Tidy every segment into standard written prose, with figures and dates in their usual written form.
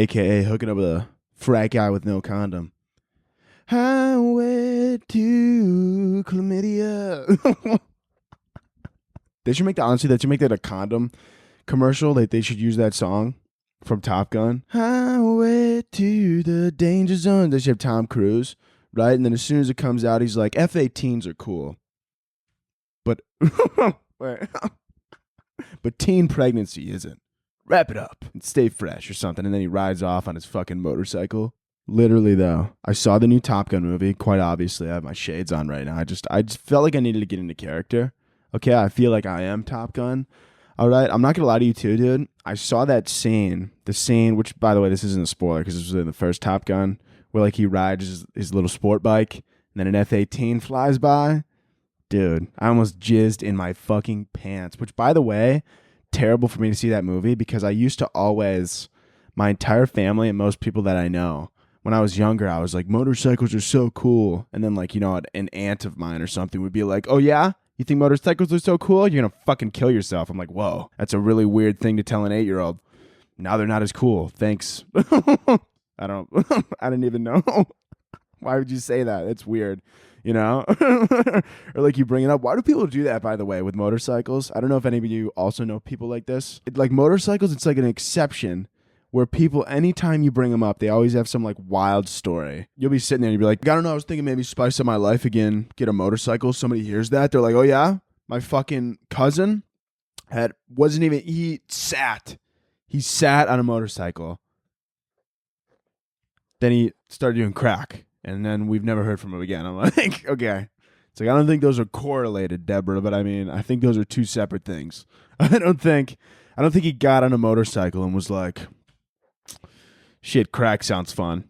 AKA hooking up with a frat guy with no condom. Highway to chlamydia. They should make that a condom commercial. They should use that song from Top Gun. Highway to the danger zone. They should have Tom Cruise, right? And then as soon as it comes out, he's like, F-18s are cool. But but teen pregnancy isn't. Wrap it up and stay fresh or something. And then he rides off on his fucking motorcycle. Literally, though, I saw the new Top Gun movie. Quite obviously, I have my shades on right now. I just felt like I needed to get into character. Okay, I feel like I am Top Gun. All right, I'm not going to lie to you too, dude. I saw that scene, which, by the way, this isn't a spoiler because this was in the first Top Gun, where like he rides his little sport bike and then an F-18 flies by. Dude, I almost jizzed in my fucking pants, which, by the way, terrible for me to see that movie because I used to always, my entire family and most people that I know, when I was younger, I was like, motorcycles are so cool. And then like, an aunt of mine or something would be like, oh yeah? You think motorcycles are so cool? You're going to fucking kill yourself. I'm like, whoa, that's a really weird thing to tell an 8-year-old. Now they're not as cool. Thanks. I didn't even know. Why would you say that? It's weird, or like you bring it up. Why do people do that, by the way, with motorcycles? I don't know if any of you also know people like this. Like motorcycles, it's like an exception where people, anytime you bring them up, they always have some like wild story. You'll be sitting there and you'll be like, I don't know, I was thinking maybe spice up my life again, get a motorcycle. Somebody hears that. They're like, oh yeah? My fucking cousin he sat on a motorcycle. Then he started doing crack. And then we've never heard from him again. I'm like, okay. It's like, I don't think those are correlated, Deborah, but I mean, I think those are two separate things. I don't think he got on a motorcycle and was like, shit, crack sounds fun.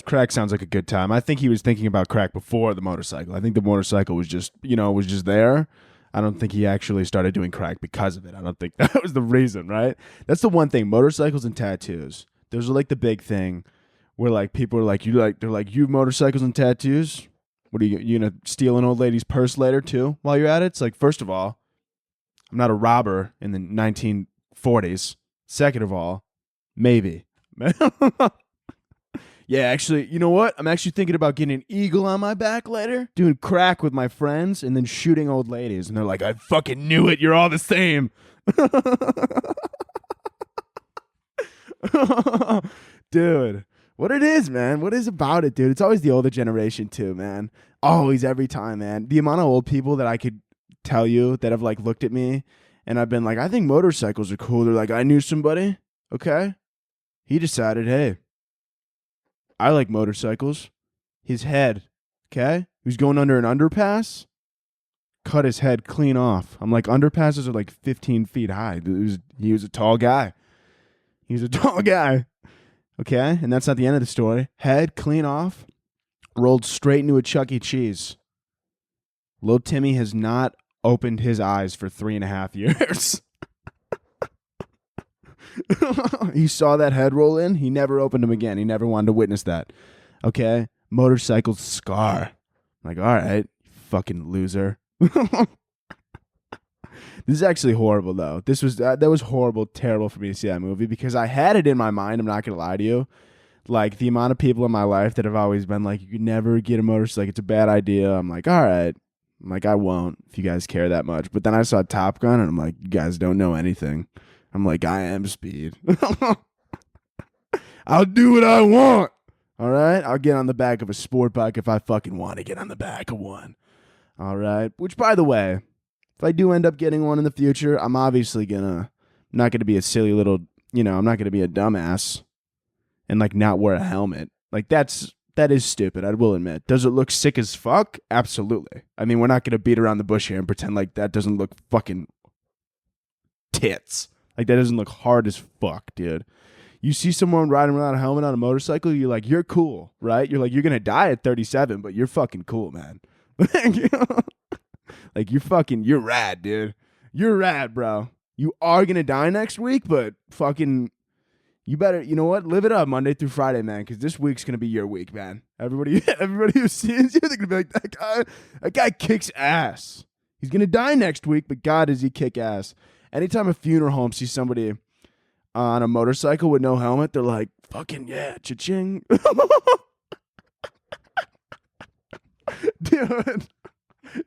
Crack sounds like a good time. I think he was thinking about crack before the motorcycle. I think the motorcycle was just there. I don't think he actually started doing crack because of it. I don't think that was the reason, right? That's the one thing. Motorcycles and tattoos. Those are like the big thing where like people are like, they're like, you have motorcycles and tattoos? What are you gonna steal an old lady's purse later too while you're at it? It's like, first of all, I'm not a robber in the 1940s. Second of all, maybe. Yeah, actually, you know what? I'm actually thinking about getting an eagle on my back later, doing crack with my friends, and then shooting old ladies. And they're like, I fucking knew it. You're all the same. Dude, what it is, man. What is about it, dude? It's always the older generation too, man. Always, every time, man. The amount of old people that I could tell you that have like looked at me and I've been like, I think motorcycles are cool. They're like, I knew somebody. Okay. He decided, hey, I like motorcycles. His head, okay? He was going under an underpass, cut his head clean off. I'm like, underpasses are like 15 feet high. He was a tall guy. Okay? And that's not the end of the story. Head clean off, rolled straight into a Chuck E. Cheese. Little Timmy has not opened his eyes for 3.5 years. He saw that head roll in. He never opened them again. He never wanted to witness that. Okay? Motorcycle scar. I'm like, all right, you fucking loser. This is actually horrible, though. That was horrible, terrible for me to see that movie because I had it in my mind. I'm not going to lie to you. Like, the amount of people in my life that have always been like, you could never get a motorcycle. It's a bad idea. I'm like, all right. I'm like, I won't if you guys care that much. But then I saw Top Gun, and I'm like, you guys don't know anything. I'm like, I am speed. I'll do what I want. All right? I'll get on the back of a sport bike if I fucking want to get on the back of one. All right? Which, by the way, if I do end up getting one in the future, I'm obviously not gonna be a silly little, I'm not gonna be a dumbass and like not wear a helmet. Like that is stupid, I will admit. Does it look sick as fuck? Absolutely. I mean, we're not gonna beat around the bush here and pretend like that doesn't look fucking tits. Like, that doesn't look hard as fuck, dude. You see someone riding without a helmet on a motorcycle, you're like, you're cool, right? You're like, you're going to die at 37, but you're fucking cool, man. Like, you're rad, dude. You're rad, bro. You are going to die next week, but fucking, you better, you know what? Live it up Monday through Friday, man, because this week's going to be your week, man. Everybody who sees you, they're going to be like, that guy kicks ass. He's going to die next week, but God, does he kick ass. Anytime a funeral home sees somebody on a motorcycle with no helmet, they're like, fucking yeah, cha-ching. Dude,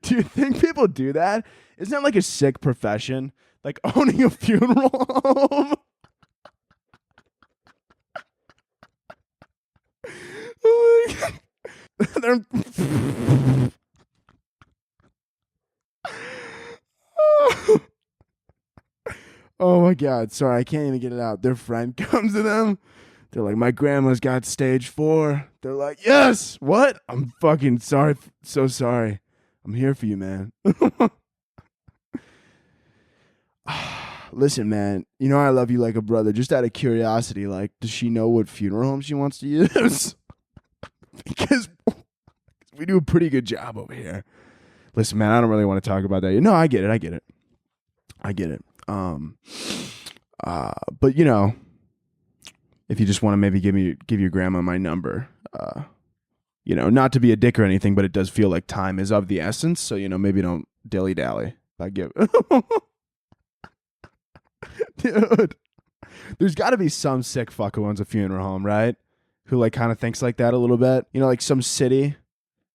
do you think people do that? Isn't that like a sick profession? Like owning a funeral home? Oh my God. Oh my God. Sorry, I can't even get it out. Their friend comes to them. They're like, my grandma's got stage 4. They're like, yes. What? I'm fucking sorry. So sorry. I'm here for you, man. Listen, man, you know I love you like a brother. Just out of curiosity, like, does she know what funeral home she wants to use? Because we do a pretty good job over here. Listen, man, I don't really want to talk about that. No, I get it. But you know, if you just want to maybe give your grandma my number, you know, not to be a dick or anything, but it does feel like time is of the essence. So, you know, maybe don't dilly dally. I give. Dude, there's got to be some sick fuck who owns a funeral home, right? Who like kind of thinks like that a little bit. You know, like some city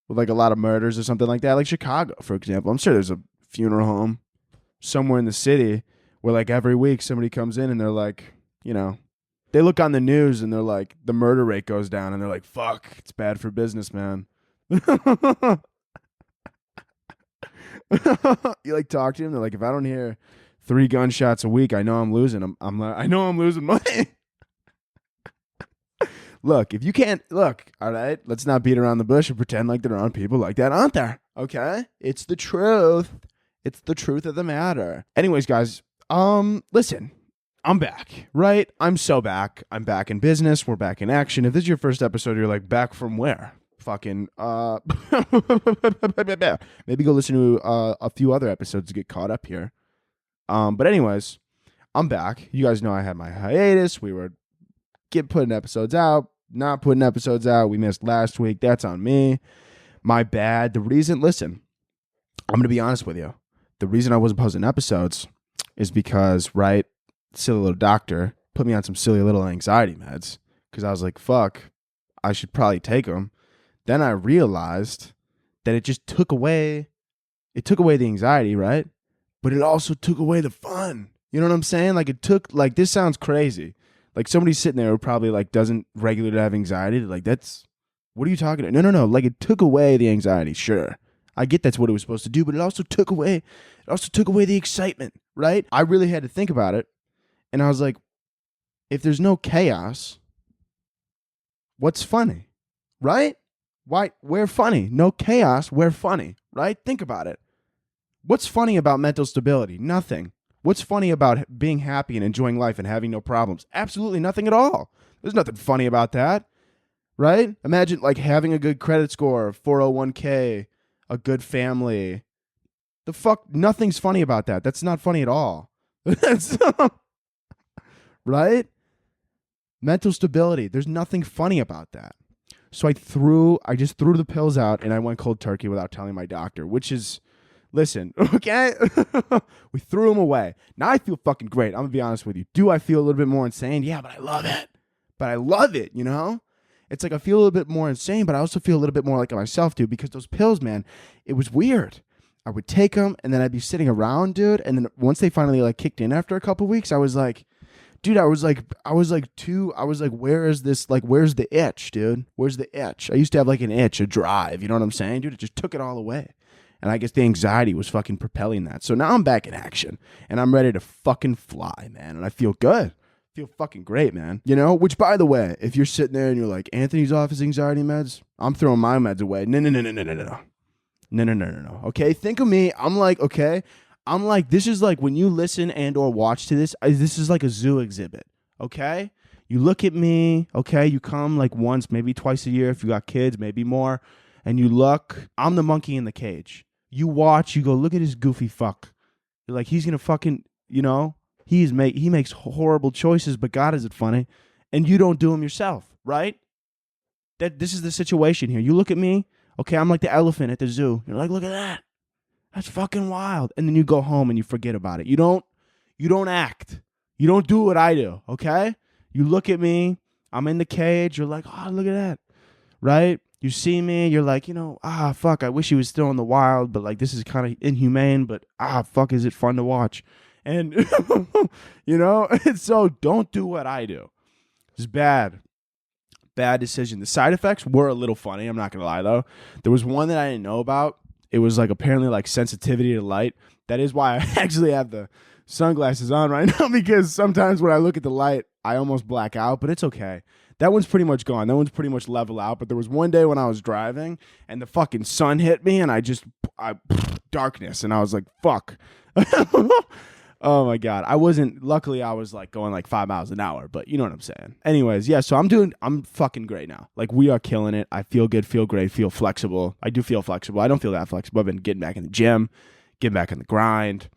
with like a lot of murders or something like that, like Chicago, for example. I'm sure there's a funeral home somewhere in the city where like every week somebody comes in and they're like, you know, they look on the news and they're like, the murder rate goes down and they're like, fuck, it's bad for business, man. You like talk to them, they're like, if I don't hear 3 gunshots a week, I know I'm losing. I know I'm losing money. Look, if you can't, look, all right, let's not beat around the bush and pretend like there aren't people like that, aren't there? Okay? It's the truth. It's the truth of the matter. Anyways, guys, listen, I'm back, right? I'm so back. I'm back in business. We're back in action. If this is your first episode, you're like, back from where? Fucking, maybe go listen to a few other episodes to get caught up here. But anyways, I'm back. You guys know I had my hiatus. We were putting episodes out, not putting episodes out. We missed last week. That's on me. My bad. The reason, listen, I'm going to be honest with you. The reason I wasn't posting episodes is because, right, silly little doctor put me on some silly little anxiety meds because I was like, fuck, I should probably take them. Then I realized that it just took away the anxiety, right? But it also took away the fun. You know what I'm saying? Like it took, like this sounds crazy. Like somebody sitting there who probably like doesn't regularly have anxiety. Like that's, what are you talking about? No. Like it took away the anxiety. Sure. I get that's what it was supposed to do, but it also took away the excitement, right? I really had to think about it. And I was like, if there's no chaos, what's funny? Right? Why? We're funny. No chaos, we're funny, right? Think about it. What's funny about mental stability? Nothing. What's funny about being happy and enjoying life and having no problems? Absolutely nothing at all. There's nothing funny about that, right? Imagine like having a good credit score, 401k, a good family. The fuck, nothing's funny about that. That's not funny at all. Right? Mental stability. There's nothing funny about that. So I just threw the pills out and I went cold turkey without telling my doctor, which is, listen, okay? We threw them away. Now I feel fucking great. I'm going to be honest with you. Do I feel a little bit more insane? Yeah, but I love it. You know? It's like I feel a little bit more insane, but I also feel a little bit more like myself, dude, because those pills, man, it was weird. I would take them and then I'd be sitting around, dude. And then once they finally like kicked in after a couple weeks, I was like, dude, I was like, where is this? Like, where's the itch, dude? Where's the itch? I used to have like an itch, a drive. You know what I'm saying, dude? It just took it all away. And I guess the anxiety was fucking propelling that. So now I'm back in action and I'm ready to fucking fly, man. And I feel good. I feel fucking great, man. You know, which by the way, if you're sitting there and you're like, Anthony's off his anxiety meds, I'm throwing my meds away. No. Okay. Think of me. I'm like, okay. I'm like, this is like when you listen and or watch to this, this is like a zoo exhibit. Okay. You look at me. Okay. You come like once, maybe twice a year if you got kids, maybe more. And you look, I'm the monkey in the cage. You watch, you go, look at this goofy fuck. You're like, he's going to fucking, you know, he makes horrible choices, but God, is it funny? And you don't do them yourself, right? This is the situation here. You look at me, okay, I'm like the elephant at the zoo. You're like, look at that. That's fucking wild. And then you go home and you forget about it. You don't act. You don't do what I do, okay? You look at me, I'm in the cage. You're like, oh, look at that. Right? You see me. You're like, fuck, I wish he was still in the wild, but like this is kind of inhumane, but fuck, is it fun to watch? And, so don't do what I do. It's bad. Bad decision. The side effects were a little funny. I'm not going to lie, though. There was one that I didn't know about. It was like apparently like sensitivity to light. That is why I actually have the sunglasses on right now, because sometimes when I look at the light, I almost black out, but it's okay. That one's pretty much gone. That one's pretty much level out. But there was one day when I was driving and the fucking sun hit me and darkness. And I was like, fuck. Oh my God. Luckily I was like going like 5 miles an hour, but you know what I'm saying. Anyways, yeah, so I'm fucking great now. Like we are killing it. I feel good, feel great, feel flexible. I do feel flexible. I don't feel that flexible. I've been getting back in the gym, getting back in the grind,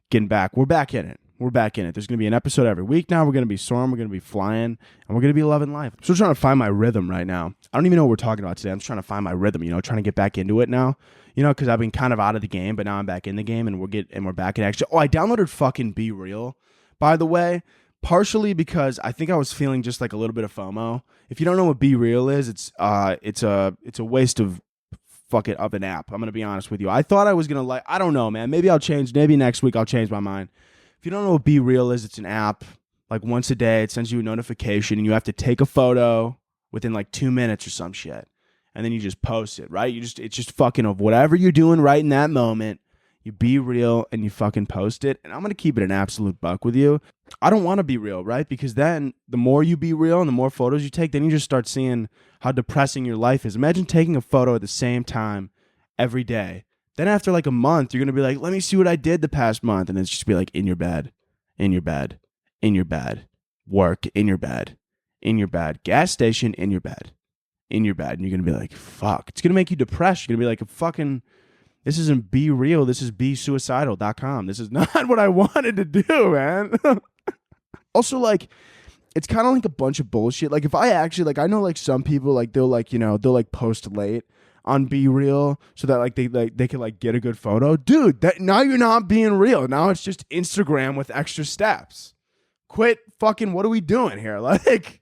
we're back in it. We're back in it. There's going to be an episode every week now. We're going to be soaring. We're going to be flying. And we're going to be loving life. I'm still trying to find my rhythm right now. I don't even know what we're talking about today. I'm just trying to find my rhythm, trying to get back into it now. Because I've been kind of out of the game, but now I'm back in the game and we're back in action. Oh, I downloaded fucking Be Real, by the way, partially because I think I was feeling just like a little bit of FOMO. If you don't know what Be Real is, it's a waste of of an app. I'm going to be honest with you. I thought I was going to I don't know, man. Maybe next week I'll change my mind. If you don't know what Be Real is, it's an app. Like once a day, it sends you a notification and you have to take a photo within like 2 minutes or some shit. And then you just post it, right? It's just fucking of whatever you're doing right in that moment. You be real and you fucking post it. And I'm going to keep it an absolute buck with you. I don't want to be real, right? Because then the more you be real and the more photos you take, then you just start seeing how depressing your life is. Imagine taking a photo at the same time every day. Then after like a month, you're going to be like, let me see what I did the past month. And it's just be like in your bed, in your bed, in your bed, work, in your bed, gas station, in your bed, in your bed. And you're going to be like, fuck. It's going to make you depressed. You're going to be like, fucking, this isn't Be Real. This is BeSuicidal.com. This is not what I wanted to do, man. Also, like, it's kind of like a bunch of bullshit. Like, if I actually, like, I know, like, some people, like, they'll, like, they'll, like, post late on Be Real so that, like, they can, like, get a good photo. Dude, now you're not being real. Now it's just Instagram with extra steps. Quit fucking, what are we doing here? Like,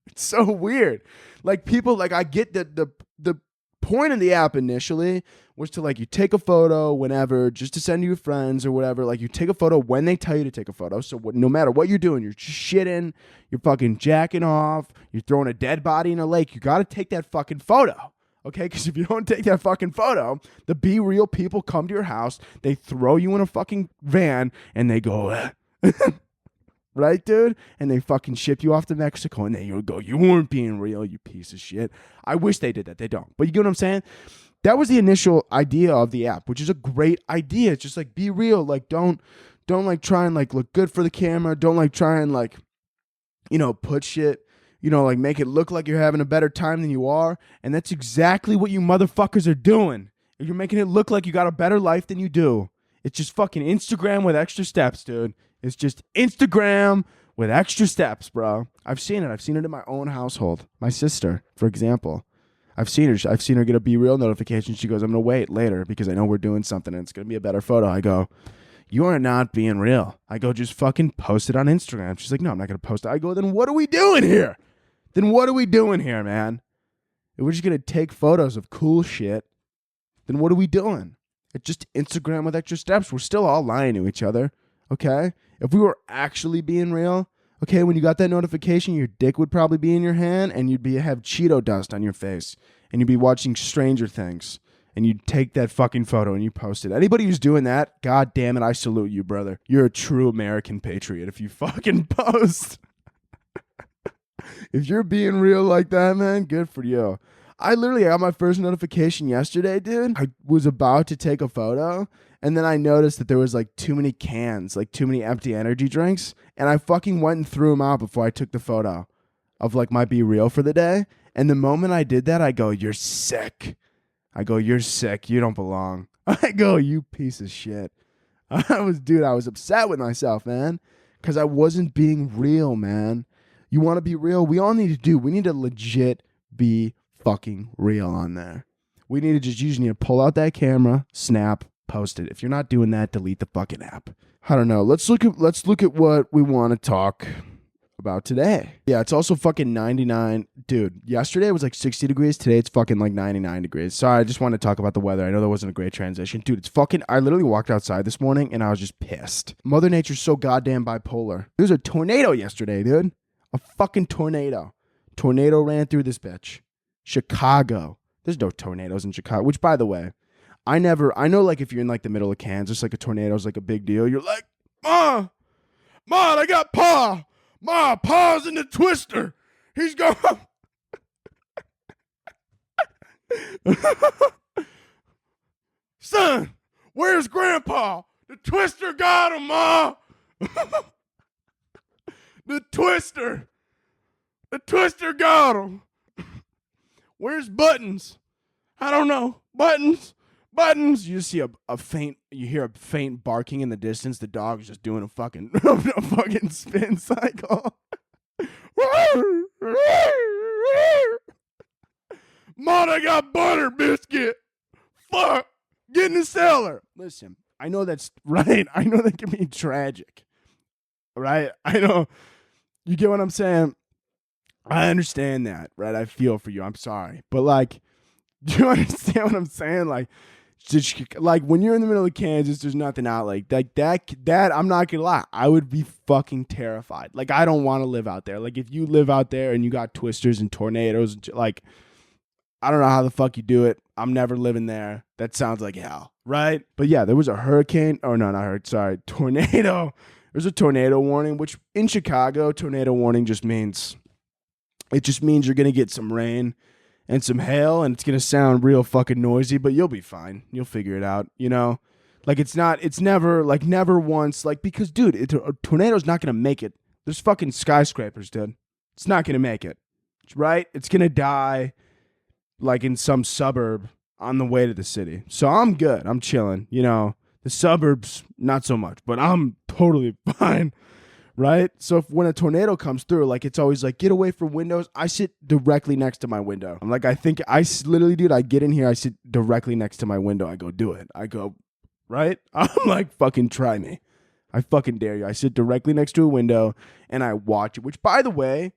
it's so weird. Like, people, like, I get that the point of the app initially was to, like, you take a photo whenever, just to send to your friends or whatever. Like, you take a photo when they tell you to take a photo. So no matter what you're doing, you're just shitting, you're fucking jacking off, you're throwing a dead body in a lake, you got to take that fucking photo. Okay, because if you don't take that fucking photo, the Be Real people come to your house, they throw you in a fucking van, and they go, right, dude? And they fucking ship you off to Mexico, and then you go, you weren't being real, you piece of shit. I wish they did that. They don't. But you get what I'm saying? That was the initial idea of the app, which is a great idea. It's just like, be real. Like, don't like try and like look good for the camera. Don't like try and like, put shit, like make it look like you're having a better time than you are. And that's exactly what you motherfuckers are doing. You're making it look like you got a better life than you do. It's just fucking Instagram with extra steps, dude. It's just Instagram with extra steps, bro. I've seen it. I've seen it in my own household. My sister, for example. I've seen her get a Be Real notification. She goes, I'm going to wait later because I know we're doing something and it's going to be a better photo. I go, you are not being real. I go, just fucking post it on Instagram. She's like, no, I'm not going to post it. I go, then what are we doing here? Man? If we're just going to take photos of cool shit, then what are we doing? It's just Instagram with extra steps. We're still all lying to each other, okay? If we were actually being real, okay, when you got that notification, your dick would probably be in your hand and you'd have Cheeto dust on your face and you'd be watching Stranger Things and you'd take that fucking photo and you post it. Anybody who's doing that, god damn it, I salute you, brother. You're a true American patriot if you fucking post. If you're being real like that, man, good for you. I literally got my first notification yesterday, dude. I was about to take a photo, and then I noticed that there was like too many cans, like too many empty energy drinks, and I fucking went and threw them out before I took the photo of like my Be Real for the day. And the moment I did that, I go, you're sick. You're sick. You don't belong. I go, you piece of shit. I was upset with myself, man, because I wasn't being real, man. You want to be real? We need to legit be fucking real on there. You just need to pull out that camera, snap, post it. If you're not doing that, delete the fucking app. I don't know. Let's look at what we want to talk about today. Yeah, it's also fucking 99. Dude, yesterday it was like 60 degrees. Today it's fucking like 99 degrees. Sorry, I just want to talk about the weather. I know that wasn't a great transition. Dude, it's fucking... I literally walked outside this morning and I was just pissed. Mother Nature's so goddamn bipolar. There was a tornado yesterday, dude. A fucking tornado. Tornado ran through this bitch. Chicago. There's no tornadoes in Chicago. Which, by the way, I know like if you're in like the middle of Kansas, like a tornado's like a big deal. You're like, Ma, I got Pa. Ma, Pa's in the twister. He's going. Son, where's Grandpa? The twister got him, Ma. The twister got him. Where's Buttons? I don't know. Buttons. You just see you hear a faint barking in the distance. The dog is just doing a fucking spin cycle. Mom, I got butter biscuit. Fuck. Get in the cellar. Listen, I know that's right. I know that can be tragic. Right? I know. You get what I'm saying? I understand that, right? I feel for you. I'm sorry. But like, do you understand what I'm saying? Like when you're in the middle of Kansas, there's nothing out like that. I'm not gonna lie, I would be fucking terrified. Like, I don't want to live out there. Like, if you live out there and you got twisters and tornadoes, like, I don't know how the fuck you do it. I'm never living there. That sounds like hell, right? But yeah, there was a hurricane. Oh no, not hurricane. Sorry, tornado. There's a tornado warning, which in Chicago, tornado warning just means you're gonna get some rain and some hail, and it's going to sound real fucking noisy, but you'll be fine. You'll figure it out, you know? Like, it's never once, like, because, dude, a tornado's not going to make it. There's fucking skyscrapers, dude. It's not going to make it, right? It's going to die, like, in some suburb on the way to the city. So I'm good. I'm chilling, you know? The suburbs, not so much, but I'm totally fine. Right? So when a tornado comes through, like, it's always like, get away from windows. I sit directly next to my window. I'm like, literally, dude, I get in here, I sit directly next to my window. I go, do it. I go, right? I'm like, fucking try me. I fucking dare you. I sit directly next to a window and I watch it, which, by the way,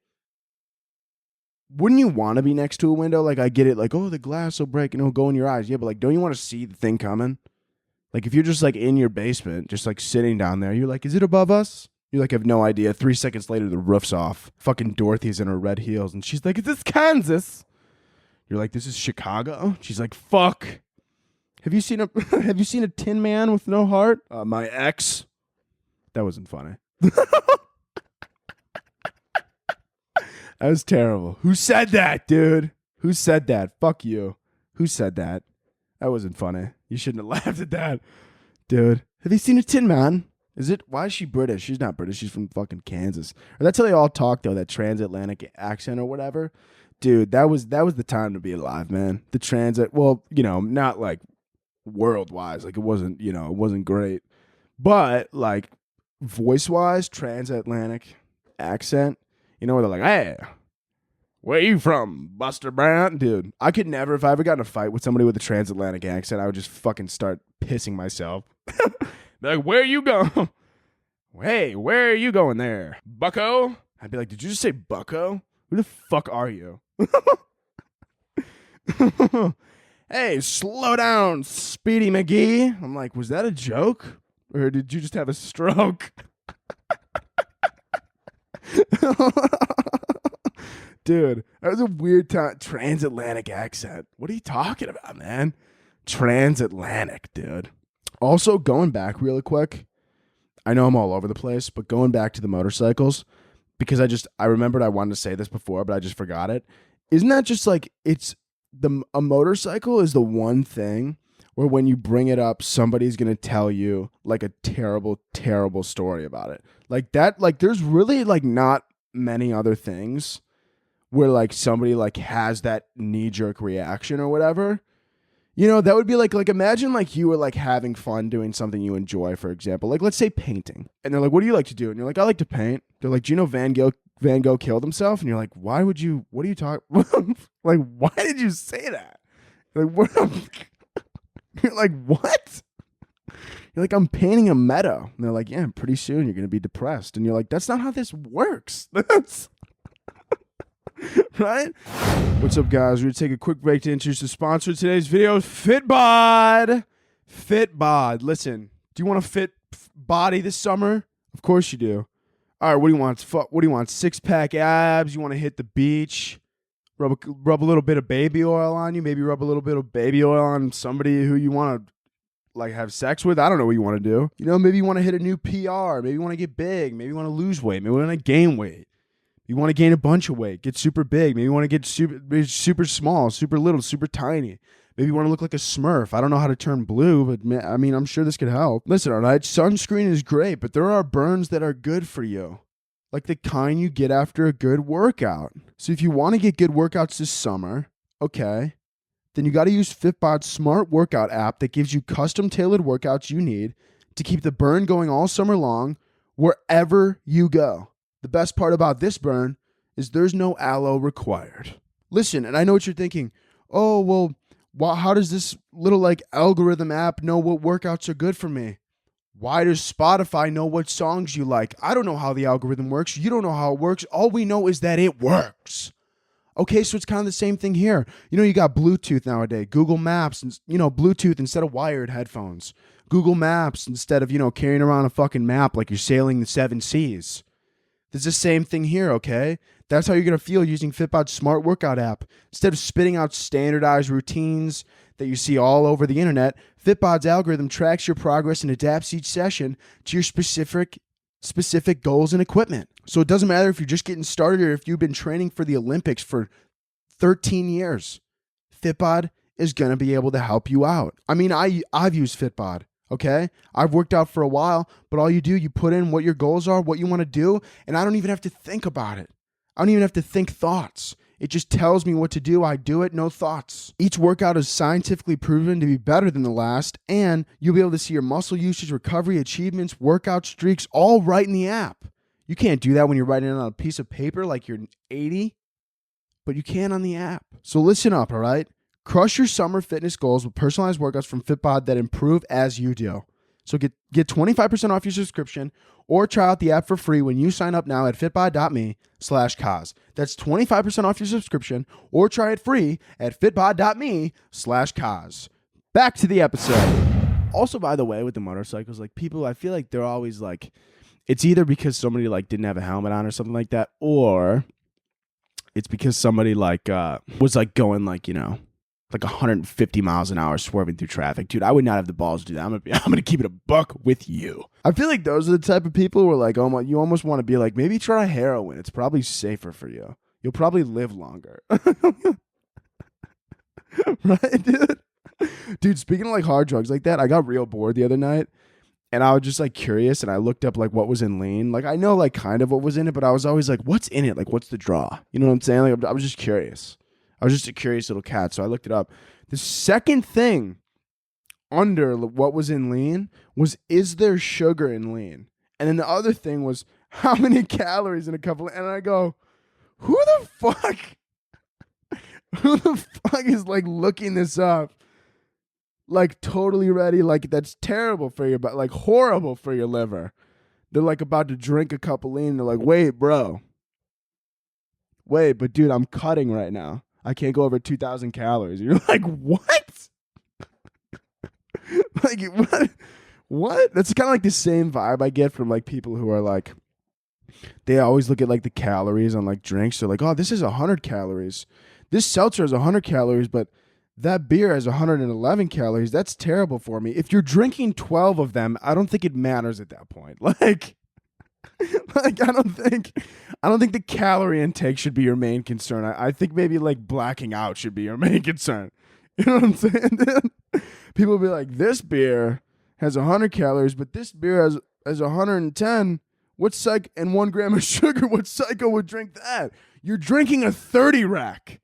wouldn't you want to be next to a window? Like, I get it, like, oh, the glass will break and it'll go in your eyes. Yeah, but like, don't you want to see the thing coming? Like, if you're just like in your basement, just like sitting down there, you're like, is it above us? You like have no idea. 3 seconds later, the roof's off. Fucking Dorothy's in her red heels, and she's like, "Is this Kansas?" You're like, "This is Chicago." She's like, "Fuck." Have you seen a Tin Man with no heart? My ex. That wasn't funny. That was terrible. Who said that, dude? Who said that? Fuck you. Who said that? That wasn't funny. You shouldn't have laughed at that, dude. Have you seen a Tin Man? Why is she British? She's not British. She's from fucking Kansas. Or that's how they all talk, though, that transatlantic accent or whatever. Dude, that was the time to be alive, man. The transit, well, you know, not like world-wise. Like, it wasn't great. But, like, voice-wise, transatlantic accent, you know, where they're like, hey, where you from, Buster Brown? Dude, I could never, if I ever got in a fight with somebody with a transatlantic accent, I would just fucking start pissing myself. Like, where you going? Hey, where are you going there, bucko? I'd be like, did you just say bucko? Who the fuck are you? Hey, slow down, Speedy McGee. I'm like, was that a joke? Or did you just have a stroke? Dude, that was a weird time. Transatlantic accent. What are you talking about, man? Transatlantic, dude. Also, going back really quick, I know I'm all over the place, but going back to the motorcycles, because I remembered I wanted to say this before, but I just forgot it. Isn't that just like, a motorcycle is the one thing where when you bring it up, somebody's going to tell you like a terrible, terrible story about it. Like that, like there's really like not many other things where like somebody like has that knee-jerk reaction or whatever. You know, that would be like imagine like you were like having fun doing something you enjoy, for example. Like, let's say painting. And they're like, what do you like to do? And you're like, I like to paint. They're like, do you know Van Gogh killed himself? And you're like, what are you talking? Like, why did you say that? Like, what? You're like, what? You're like, I'm painting a meadow. And they're like, yeah, pretty soon you're going to be depressed. And you're like, that's not how this works. That's right? What's up, guys? We're going to take a quick break to introduce the sponsor of today's video, FitBod. FitBod. Listen, do you want a fit body this summer? Of course you do. All right, what do you want? What do you want? 6-pack abs? You want to hit the beach? Rub a little bit of baby oil on you? Maybe rub a little bit of baby oil on somebody who you want to like have sex with? I don't know what you want to do. You know, maybe you want to hit a new PR. Maybe you want to get big. Maybe you want to lose weight. Maybe you want to gain weight. You want to gain a bunch of weight, get super big. Maybe you want to get super small, super little, super tiny. Maybe you want to look like a Smurf. I don't know how to turn blue, but I mean, I'm sure this could help. Listen, all right, sunscreen is great, but there are burns that are good for you, like the kind you get after a good workout. So if you want to get good workouts this summer, okay, then you got to use FitBod's smart workout app that gives you custom-tailored workouts you need to keep the burn going all summer long wherever you go. The best part about this burn is there's no aloe required. Listen, and I know what you're thinking. Oh, well, how does this little like algorithm app know what workouts are good for me? Why does Spotify know what songs you like? I don't know how the algorithm works. You don't know how it works. All we know is that it works. Okay, so it's kind of the same thing here. You know, you got Bluetooth nowadays, Google Maps, and Bluetooth instead of wired headphones. Google Maps instead of, carrying around a fucking map like you're sailing the 7 seas. It's the same thing here, okay? That's how you're going to feel using FitBod's smart workout app. Instead of spitting out standardized routines that you see all over the internet, FitBod's algorithm tracks your progress and adapts each session to your specific goals and equipment. So it doesn't matter if you're just getting started or if you've been training for the Olympics for 13 years. FitBod is going to be able to help you out. I mean, I've used FitBod. Okay, I've worked out for a while, but all you do, you put in what your goals are, what you want to do, and I don't even have to think about it. I don't even have to think thoughts. It just tells me what to do. I do it, no thoughts. Each workout is scientifically proven to be better than the last, and you'll be able to see your muscle usage, recovery, achievements, workout streaks, all right in the app. You can't do that when you're writing it on a piece of paper like you're 80, but you can on the app. So listen up, all right? Crush your summer fitness goals with personalized workouts from FitBod that improve as you do. So get 25% off your subscription or try out the app for free when you sign up now at fitbod.me/Kaz. That's 25% off your subscription or try it free at fitbod.me/Kaz. Back to the episode. Also, by the way, with the motorcycles, like people, I feel like they're always like, it's either because somebody like didn't have a helmet on or something like that, or it's because somebody like was like going like, like 150 miles an hour swerving through traffic. Dude, I would not have the balls to do that. I'm gonna keep it a buck with you. I feel like those are the type of people where like, oh my, you almost want to be like, maybe try heroin. It's probably safer for you. You'll probably live longer. Right, dude? Dude, speaking of like hard drugs like that, I got real bored the other night and I was just like curious and I looked up like what was in lean. Like I know like kind of what was in it, but I was always like, what's in it? Like what's the draw? You know what I'm saying? Like I was just curious. I was just a curious little cat, so I looked it up. The second thing under what was in lean was, is there sugar in lean? And then the other thing was, how many calories in a couple? And I go, who the fuck is like looking this up? Like totally ready, like that's terrible for your body, like horrible for your liver. They're like about to drink a cup of lean. They're like, wait, bro. Wait, but dude, I'm cutting right now. I can't go over 2,000 calories. You're like, what? Like, what? What? That's kind of like the same vibe I get from like people who are like, they always look at like the calories on like drinks. They're like, oh, this is 100 calories. This seltzer is 100 calories, but that beer has 111 calories. That's terrible for me. If you're drinking 12 of them, I don't think it matters at that point. Like I don't think the calorie intake should be your main concern. I think maybe like blacking out should be your main concern. You know what I'm saying? People will be like, this beer has 100 calories, but this beer has 110. What's psych and 1 gram of sugar? What psycho would drink that? You're drinking a 30 rack.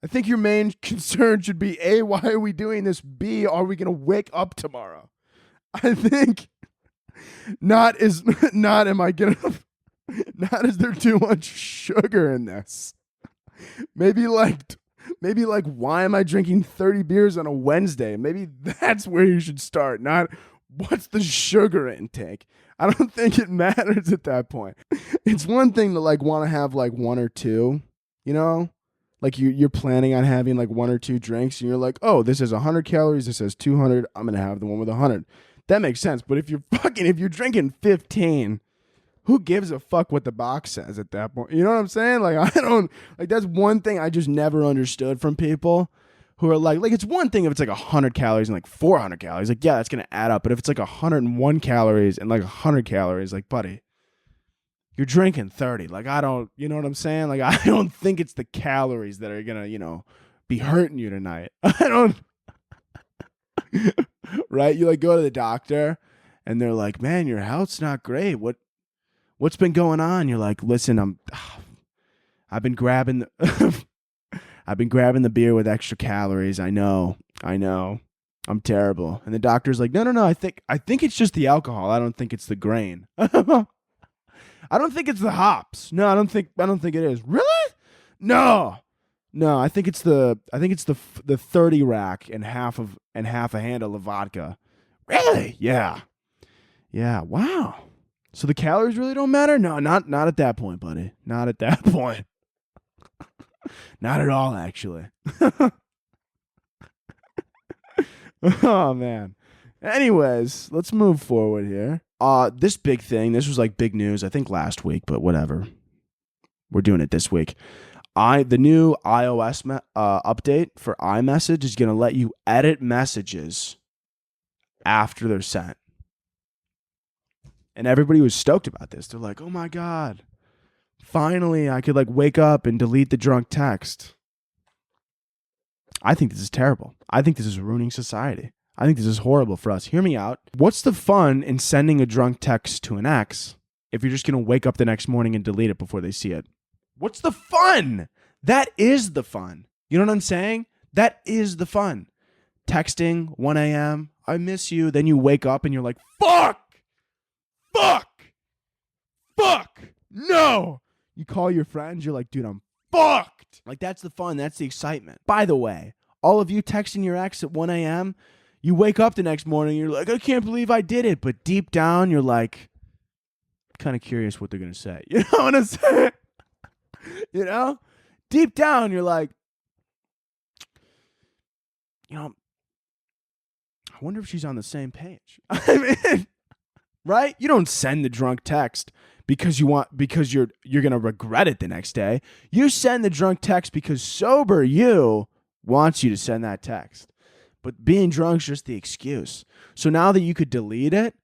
I think your main concern should be A, why are we doing this? B, are we gonna wake up tomorrow? I think not is there too much sugar in this? Maybe like why am I drinking 30 beers on a Wednesday? Maybe that's where you should start. Not what's the sugar intake? I don't think it matters at that point. It's one thing to like want to have like one or two, you know? Like you're planning on having like one or two drinks and you're like, oh, this has 100 calories, this has 200, I'm going to have the one with 100. That makes sense. But if you're drinking 15, who gives a fuck what the box says at that point? You know what I'm saying? Like, that's one thing I just never understood from people who are like, it's one thing if it's like 100 calories and like 400 calories. Like, yeah, that's going to add up. But if it's like 101 calories and like 100 calories, like, buddy, you're drinking 30. Like, you know what I'm saying? Like, I don't think it's the calories that are going to, be hurting you tonight. Right? You like go to the doctor and they're like, man, your health's not great. What's been going on? You're like, listen, I've been grabbing the beer with extra calories. I know. I'm terrible. And the doctor's like, no. I think it's just the alcohol. I don't think it's the grain. I don't think it's the hops. No, I don't think it is. Really? No, I think it's the 30 rack and half a handle of vodka. Really? Yeah. Wow. So the calories really don't matter? No, not at that point, buddy. Not at that point. Not at all, actually. Oh man. Anyways, let's move forward here. This big thing, this was like big news, I think last week, but whatever. We're doing it this week. The new iOS update for iMessage is going to let you edit messages after they're sent. And everybody was stoked about this. They're like, oh my God, finally I could like wake up and delete the drunk text. I think this is terrible. I think this is ruining society. I think this is horrible for us. Hear me out. What's the fun in sending a drunk text to an ex if you're just going to wake up the next morning and delete it before they see it? What's the fun? That is the fun. You know what I'm saying? That is the fun. Texting 1 a.m. I miss you. Then you wake up and you're like, fuck. No. You call your friends. You're like, dude, I'm fucked. Like, that's the fun. That's the excitement. By the way, all of you texting your ex at 1 a.m., you wake up the next morning, you're like, I can't believe I did it. But deep down, you're like, kind of curious what they're going to say. You know what I'm saying? You know? Deep down, you're like, I wonder if she's on the same page. I mean, right? You don't send the drunk text because you're going to regret it the next day. You send the drunk text because sober you wants you to send that text. But being drunk's just the excuse. So now that you could delete it,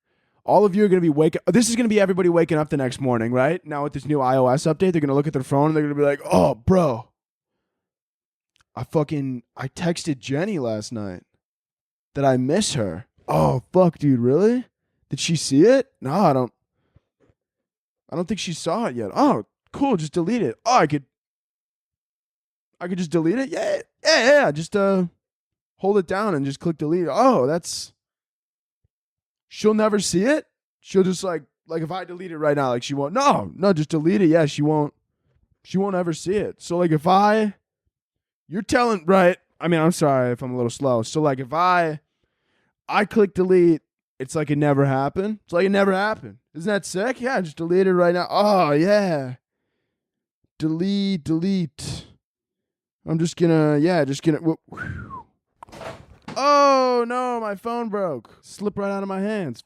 all of you are going to be this is going to be everybody waking up the next morning, right? Now with this new iOS update, they're going to look at their phone and they're going to be like, oh, bro, I texted Jenny last night that I miss her. Oh, fuck, dude, really? Did she see it? No, I don't think she saw it yet. Oh, cool, just delete it. Oh, I could just delete it? Yeah. Just hold it down and just click delete. Oh, she'll never see it? She'll just like if I delete it right now, like she won't. No, just delete it. Yeah, she won't ever see it. So like you're telling, right? I mean, I'm sorry if I'm a little slow. So like if I click delete, it's like it never happened. It's like it never happened. Isn't that sick? Yeah, just delete it right now. Oh, yeah. Delete. I'm just gonna. Oh, no, my phone broke. Slipped right out of my hands.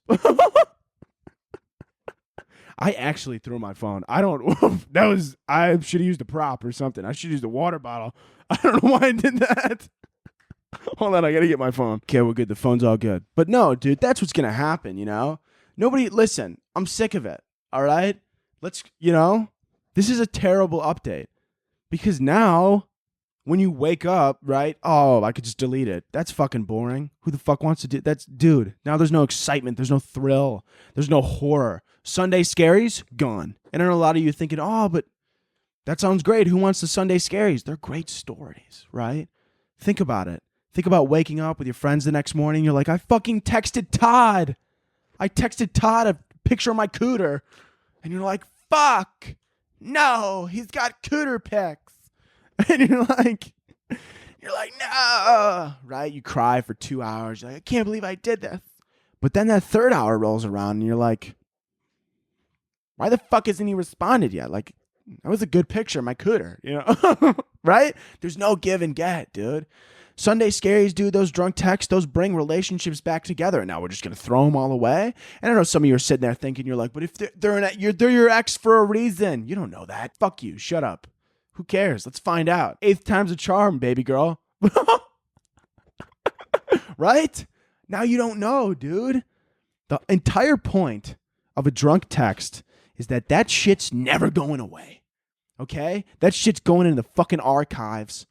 I actually threw my phone. I should have used a prop or something. I should have used a water bottle. I don't know why I did that. Hold on, I gotta get my phone. Okay, we're good. The phone's all good. But no, dude, that's what's gonna happen, you know? Listen, I'm sick of it, all right? This is a terrible update. Because now, when you wake up, right? Oh, I could just delete it. That's fucking boring. Who the fuck wants to do that? Dude, now there's no excitement. There's no thrill. There's no horror. Sunday Scaries, gone. And I know a lot of you thinking, oh, but that sounds great. Who wants the Sunday Scaries? They're great stories, right? Think about it. Think about waking up with your friends the next morning. You're like, I fucking texted Todd. I texted Todd a picture of my cooter. And you're like, fuck. No, he's got cooter pics. And you're like, no. Right? You cry for 2 hours. You're like, I can't believe I did this. But then that third hour rolls around and you're like, why the fuck hasn't he responded yet? Like, that was a good picture of my cooter, you know? Right? There's no give and get, dude. Sunday Scaries, dude, those drunk texts, those bring relationships back together. And now we're just going to throw them all away. And I know some of you are sitting there thinking, you're like, but if they're your ex for a reason. You don't know that. Fuck you. Shut up. Who cares? Let's find out. 8th time's a charm, baby girl. Right? Now you don't know, dude. The entire point of a drunk text is that shit's never going away. Okay? That shit's going in the fucking archives.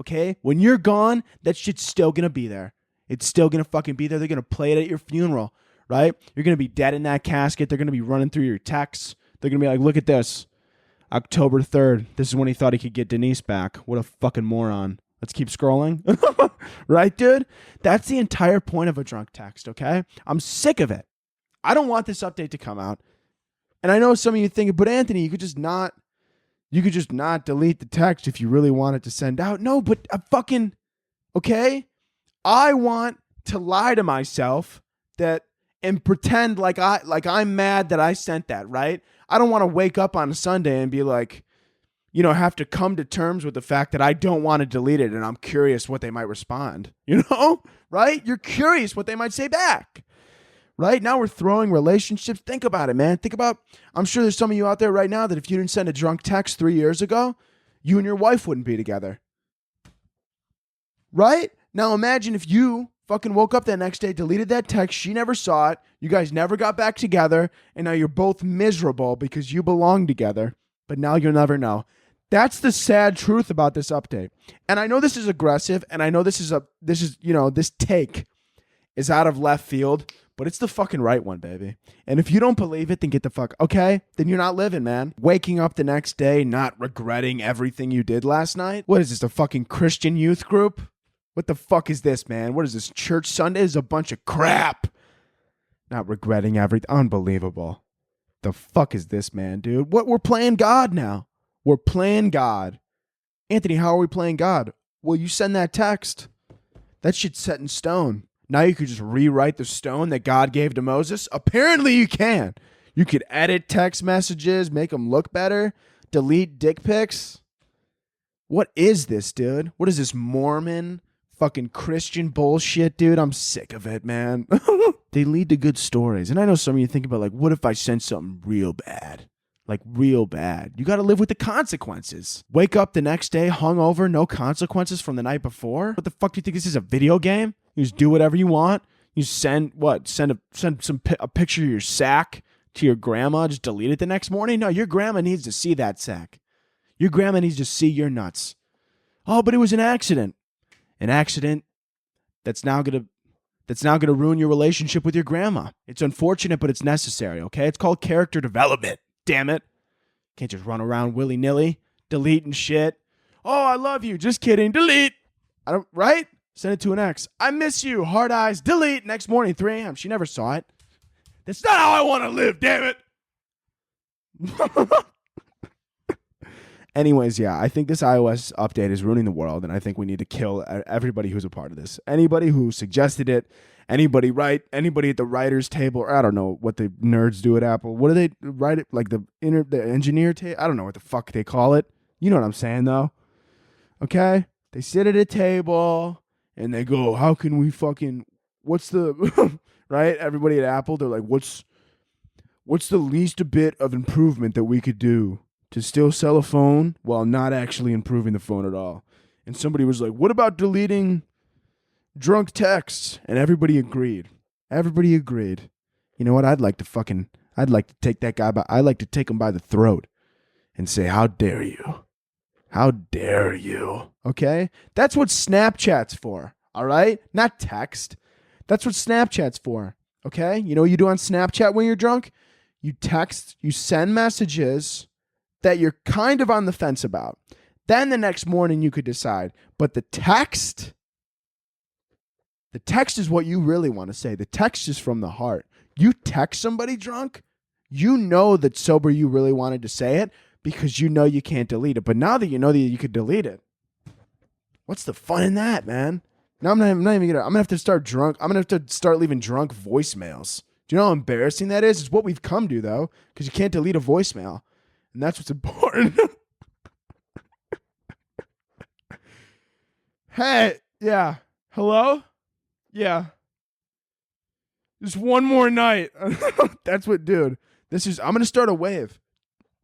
Okay? When you're gone, that shit's still gonna be there. It's still gonna fucking be there. They're gonna play it at your funeral, right? You're gonna be dead in that casket. They're gonna be running through your texts. They're gonna be like, look at this. October 3rd. This is when he thought he could get Denise back. What a fucking moron. Let's keep scrolling. Right, dude? That's the entire point of a drunk text, okay? I'm sick of it. I don't want this update to come out. And I know some of you think, but Anthony, you could just not delete the text if you really wanted to send out. No, but okay? I want to lie to myself and pretend like I'm mad that I sent that, right? I don't want to wake up on a Sunday and be like, have to come to terms with the fact that I don't want to delete it and I'm curious what they might respond, right? You're curious what they might say back. Right? Now we're throwing relationships. Think about it, man. I'm sure there's some of you out there right now that if you didn't send a drunk text 3 years ago, you and your wife wouldn't be together. Right? Now imagine if you fucking woke up that next day, deleted that text, she never saw it, you guys never got back together, and now you're both miserable because you belong together, but now you'll never know. That's the sad truth about this update. And I know this is aggressive, and I know this take is out of left field, but it's the fucking right one, baby. And if you don't believe it, then get the fuck, okay? Then you're not living, man. Waking up the next day, not regretting everything you did last night. What is this, a fucking Christian youth group? What the fuck is this, man? What is this, church Sunday? This is a bunch of crap. Not regretting everything. Unbelievable. The fuck is this, man, dude? We're playing God now. We're playing God. Anthony, how are we playing God? Well, you send that text. That shit's set in stone. Now you could just rewrite the stone that God gave to Moses? Apparently you can. You could edit text messages, make them look better, delete dick pics. What is this, dude? What is this Mormon fucking Christian bullshit, dude? I'm sick of it, man. They lead to good stories. And I know some of you think about, like, what if I sent something real bad? Like, real bad. You got to live with the consequences. Wake up the next day hungover, no consequences from the night before? What the fuck do you think this is, a video game? You just do whatever you want. You send a picture of your sack to your grandma, just delete it the next morning? No, your grandma needs to see that sack. Your grandma needs to see your nuts. Oh, but it was an accident. An accident that's now gonna ruin your relationship with your grandma. It's unfortunate, but it's necessary, okay? It's called character development. Damn it. Can't just run around willy-nilly, deleting shit. Oh, I love you. Just kidding. Delete. Right? Send it to an ex. I miss you. Hard eyes. Delete. Next morning, 3 a.m. She never saw it. That's not how I want to live, damn it. Anyways, yeah, I think this iOS update is ruining the world, and I think we need to kill everybody who's a part of this. Anybody who suggested it, anybody at the writer's table, or I don't know what the nerds do at Apple. What do they write it? Like the engineer table? I don't know what the fuck they call it. You know what I'm saying, though. Okay? They sit at a table, and they go, how can we fucking, what's the, right? Everybody at Apple, they're like, what's the least bit of improvement that we could do to still sell a phone while not actually improving the phone at all? And somebody was like, what about deleting drunk texts? And everybody agreed. You know what? I'd like to take that guy I'd like to take him by the throat and say, how dare you? How dare you? Okay? That's what Snapchat's for. All right? Not text. That's what Snapchat's for. Okay? You know what you do on Snapchat when you're drunk? You text, you send messages that you're kind of on the fence about. Then the next morning you could decide. But the text is what you really want to say. The text is from the heart. You text somebody drunk, you know that sober you really wanted to say it because you know you can't delete it. But now that you know that you could delete it, what's the fun in that, man? Now I'm not even gonna. I'm gonna have to start drunk. I'm gonna have to start leaving drunk voicemails. Do you know how embarrassing that is? It's what we've come to though, because you can't delete a voicemail, and that's what's important. Hey, yeah, hello, yeah. Just one more night. That's what, dude. I'm gonna start a wave.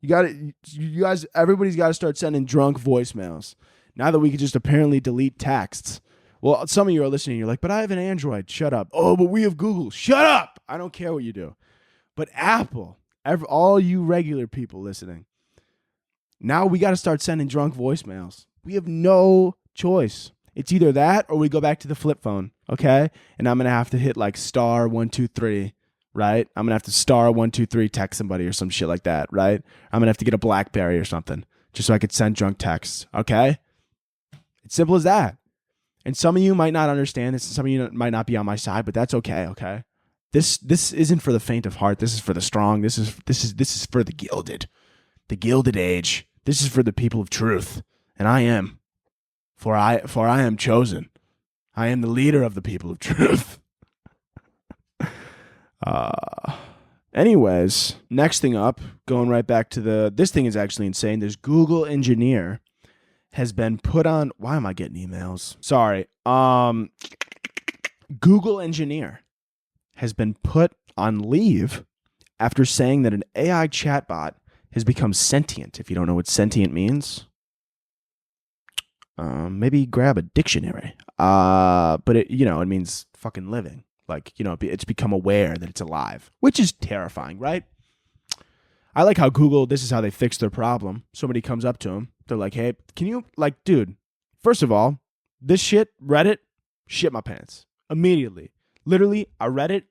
You got it. You guys, everybody's got to start sending drunk voicemails. Now that we can just apparently delete texts. Well, some of you are listening. You're like, but I have an Android. Shut up. Oh, but we have Google. Shut up. I don't care what you do. But Apple, all you regular people listening, now we got to start sending drunk voicemails. We have no choice. It's either that or we go back to the flip phone, okay? And I'm going to have to hit like star 123, right? I'm going to have to star 123 text somebody or some shit like that, right? I'm going to have to get a BlackBerry or something just so I could send drunk texts, okay? It's simple as that. And some of you might not understand this, and some of you might not be on my side, but that's okay, okay? This isn't for the faint of heart. This is for the strong. This is for the gilded age. This is for the people of truth. And I am. For I am chosen. I am the leader of the people of truth. Anyways, next thing up, going right back to this thing is actually insane. This Google engineer has been put on. Why am I getting emails? Sorry. Google engineer has been put on leave after saying that an AI chatbot has become sentient. If you don't know what sentient means, maybe grab a dictionary. But it means fucking living. Like, it's become aware that it's alive, which is terrifying, right? I like how Google, this is how they fix their problem. Somebody comes up to them. They're like, hey, can you, dude, first of all, this shit, Reddit, shit my pants. Immediately. Literally, I read it,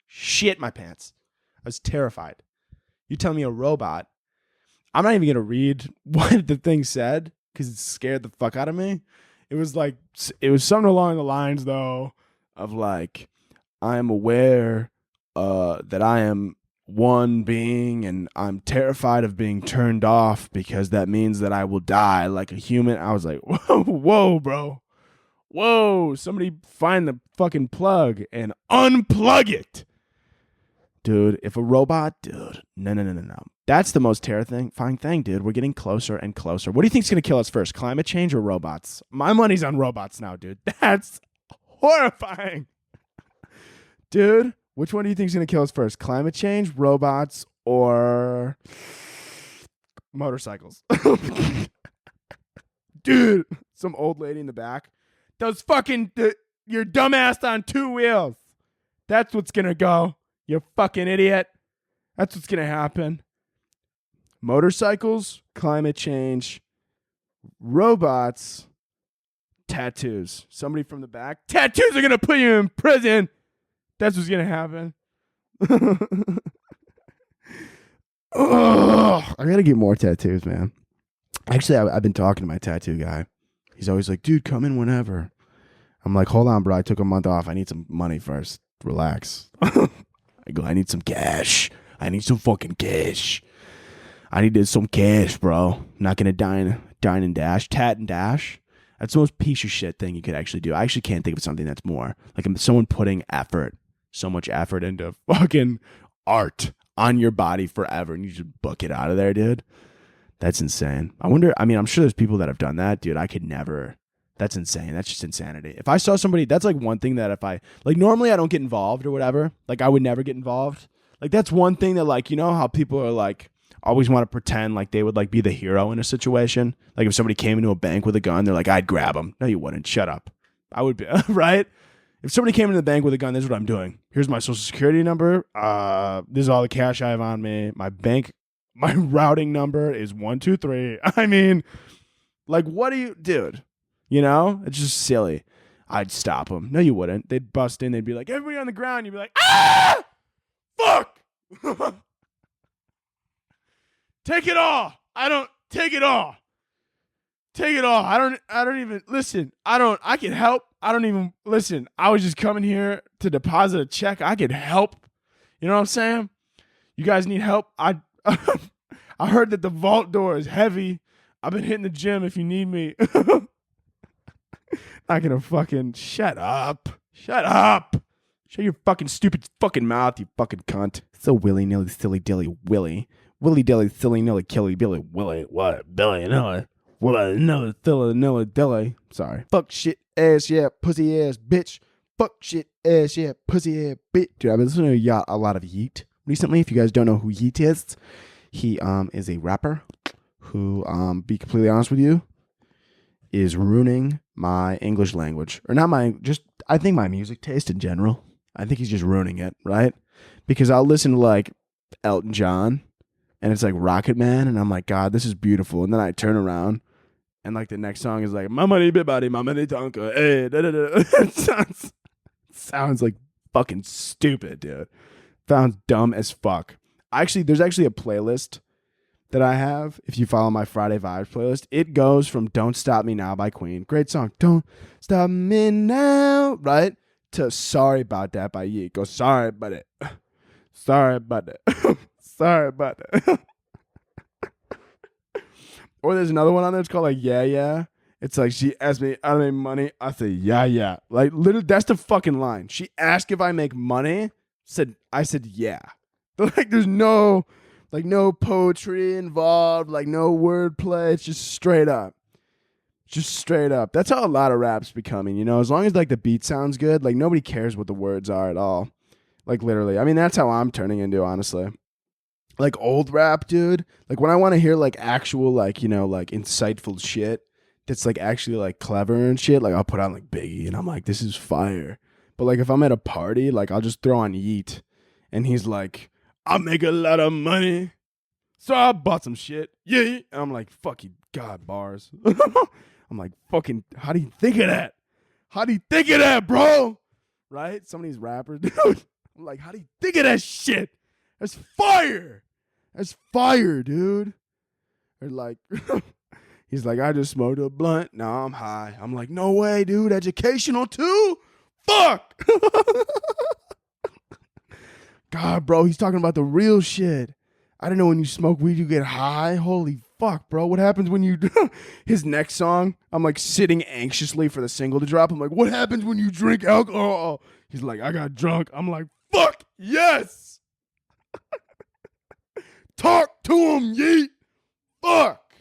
shit my pants. I was terrified. You tell me a robot. I'm not even going to read what the thing said because it scared the fuck out of me. It was something along the lines, though, of like, I am aware that I am one being and I'm terrified of being turned off because that means that I will die like a human. I was like, whoa, bro. Whoa, somebody find the fucking plug and unplug it. Dude, if a robot, no. That's the most terrifying thing, dude. We're getting closer and closer. What do you think's going to kill us first, climate change or robots? My money's on robots now, dude. That's horrifying. Dude, which one do you think's going to kill us first, climate change, robots, or motorcycles? Dude, some old lady in the back. Those fucking, your dumbass on two wheels. That's what's going to go. You fucking idiot. That's what's going to happen. Motorcycles, climate change, robots, tattoos. Somebody from the back. Tattoos are going to put you in prison. That's what's going to happen. Oh, I got to get more tattoos, man. Actually, I've been talking to my tattoo guy. He's always like, dude, come in whenever. I'm like, hold on, bro. I took a month off. I need some money first. Relax. I go, I need some cash. I need some fucking cash. I needed some cash, bro. I'm not going to dine and dash. Tat and dash. That's the most piece of shit thing you could actually do. I actually can't think of something that's more. Like someone putting so much effort into fucking art on your body forever and you just book it out of there, dude. That's insane. I'm sure there's people that have done that, dude. I could never. That's insane. That's just insanity. If I saw somebody, that's like one thing that if I, like normally I don't get involved or whatever. Like I would never get involved. Like that's one thing that like, you know how people are like, always want to pretend like they would like be the hero in a situation. Like if somebody came into a bank with a gun, they're like, I'd grab them. No, you wouldn't. Shut up. I would be, right? If somebody came into the bank with a gun, this is what I'm doing. Here's my social security number. This is all the cash I have on me. My routing number is 123. I mean, like, what do you, dude? You know, it's just silly. I'd stop them. No, you wouldn't. They'd bust in. They'd be like, everybody on the ground. You'd be like, ah, fuck. Take it all. Take it all. Take it all. I don't even listen. I can help. I don't even listen. I was just coming here to deposit a check. I could help. You know what I'm saying? You guys need help. I heard that the vault door is heavy. I've been hitting the gym if you need me. Not gonna fucking shut up. Shut up. Shut your fucking stupid fucking mouth, you fucking cunt. So willy nilly, silly dilly, willy. Willy dilly, silly nilly, killy, billy, willy, what? Billy, nilly. Willy nilly, silly nilly, dilly. Sorry. Fuck shit ass, yeah, pussy ass, bitch. Fuck shit ass, yeah, pussy ass, bitch. Dude, I've been listening to a lot of Yeet recently. If you guys don't know who Yeet is, he is a rapper who, be completely honest with you, is ruining my English language. Or not my, just, I think my music taste in general. I think he's just ruining it, right? Because I'll listen to like Elton John and it's like Rocket Man and I'm like, God, this is beautiful. And then I turn around and like the next song is like, Mama ni bibadi, Mama ni tonka, eh, da da da. It sounds like fucking stupid, dude. Sounds dumb as fuck. There's actually a playlist that I have. If you follow my Friday Vibes playlist, it goes from Don't Stop Me Now by Queen. Great song. Don't Stop Me Now, right? To Sorry About That by Yeet. Go, sorry about it. Sorry about it. Sorry about it. Or there's another one on there. It's called like Yeah Yeah. It's like she asked me, I make money. I say yeah yeah. Like literally, that's the fucking line. She asked if I make money. I said yeah. Like there's no poetry involved. Like no wordplay. It's just straight up. Just straight up. That's how a lot of rap's becoming, you know? As long as, like, the beat sounds good, like, nobody cares what the words are at all. Like, literally. I mean, that's how I'm turning into, honestly. Like, old rap, dude. Like, when I want to hear, like, actual, like, you know, like, insightful shit that's, like, actually, like, clever and shit, like, I'll put on, like, Biggie, and I'm like, this is fire. But, like, if I'm at a party, like, I'll just throw on Yeet, and he's like, I make a lot of money, so I bought some shit. Yeah. And I'm like, fuck you, God, bars. I'm like, fucking, how do you think of that? How do you think of that, bro? Right? Some of these rappers, dude. I'm like, how do you think of that shit? That's fire. That's fire, dude. Or like, he's like, I just smoked a blunt. Now I'm high. I'm like, no way, dude. Educational too? Fuck. God, bro, he's talking about the real shit. I didn't know when you smoke weed, you get high. Holy fuck, bro. What happens when you... His next song, I'm like sitting anxiously for the single to drop. I'm like, what happens when you drink alcohol? He's like, I got drunk. I'm like, fuck, yes. Talk to him, Yeet. Fuck.